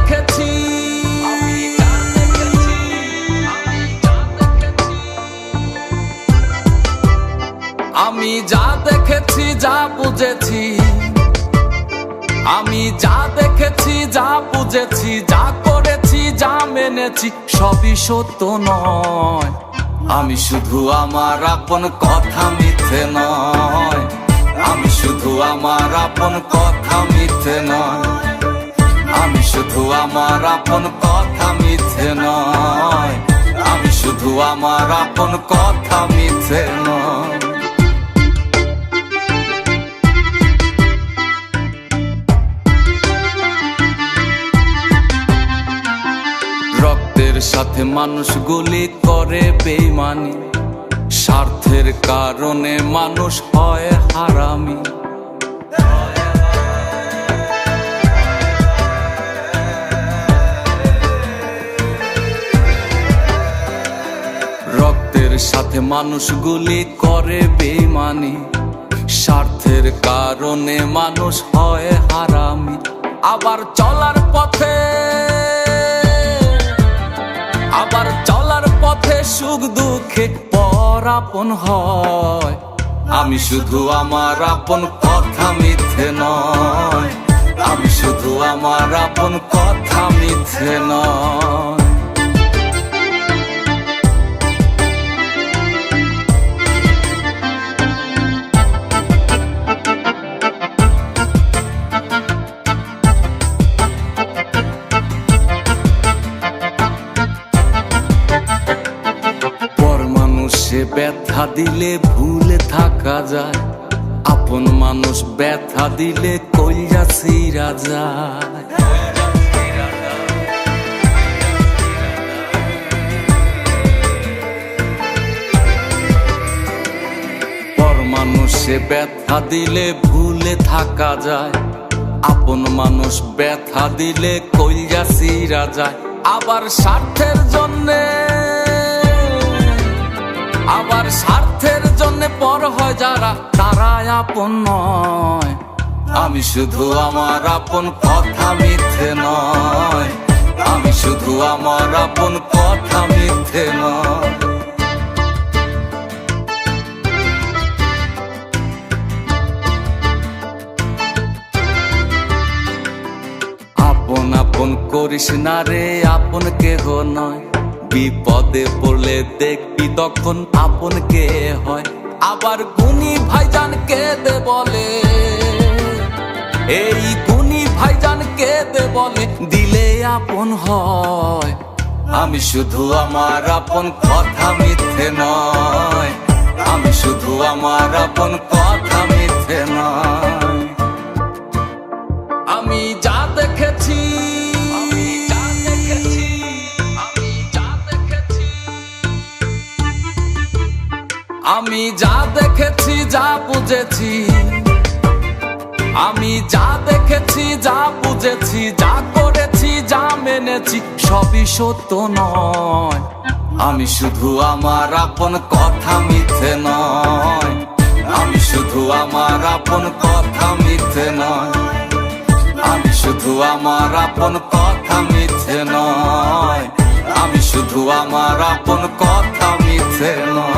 দেখেছি, আমি যা দেখেছি যা বুঝেছি, আমি যা দেখেছি যা বুঝেছি, যা করেছি যা মেনেছি, সবই সত্য নয়। আমি শুধু আমার আপন কথা মিথ্যে নয়, আমি শুধু আমার আপন কথা মিথ্যে নয়, আমি শুধু আমার আপন কথা মিথ্যে নয়, আমি শুধু আমার আপন কথা মিথ্যে নয়। রক্তের সাথে মানুষ গুলি করে বেঈমানি, স্বার্থের কারণে মানুষ হয় হারামি। রক্তের সাথে মানুষ গুলি করে বেঈমানি, স্বার্থের কারণে মানুষ হয় হারামি। আবার চলার পথে সুখ দুঃখে পর আপন হয়। আমি শুধু আমার আপন কথা মিথ্যে নয়, আমি শুধু আমার আপন কথা মিথ্যে নয়। সে ব্যথা দিলে ভুলে থাকা যায়, আপন মানুষ ব্যথা দিলে কইরা ছিঁড়া যায়। পর মানুষে ব্যথা দিলে ভুলে থাকা যায়, আপন মানুষ ব্যথা দিলে কইরা ছিঁড়া যায়। আবার স্বার্থের জন্যে পর হয় যারা, তারা আপন নয়। আমি শুধু আমার আপন কথা মিথ্যে নয়, আমি শুধু আমার আপন কথা মিথ্যে নয়। আপন আপন করিস না রে, আপন কেহ নয়। বিপদে পড়লে দেখবি তখন আপন কে হয়। আবার গুণী ভাইজান কেঁদে বলে, এই গুণী ভাইজান কেঁদে বলে, দিলে আপন হয়। আমি শুধু আমার আপন কথা মিথ্যে নয়, আমি শুধু আমার আপন কথা মিথ্যে নয়। আমি যা দেখেছি, আমি যা দেখেছি যা বুঝেছি, আমি যা দেখেছি যা বুঝেছি, যা করেছি যা মেনেছি, সবই সত্য নয়। আমি শুধু আমার আপন কথা মিথ্যে নয়, আমি শুধু আমার আপন কথা মিথ্যে নয়, আমি শুধু আমার আপন কথা মিথ্যে নয়, আমি শুধু আমার আপন কথা মিথ্যে নয়।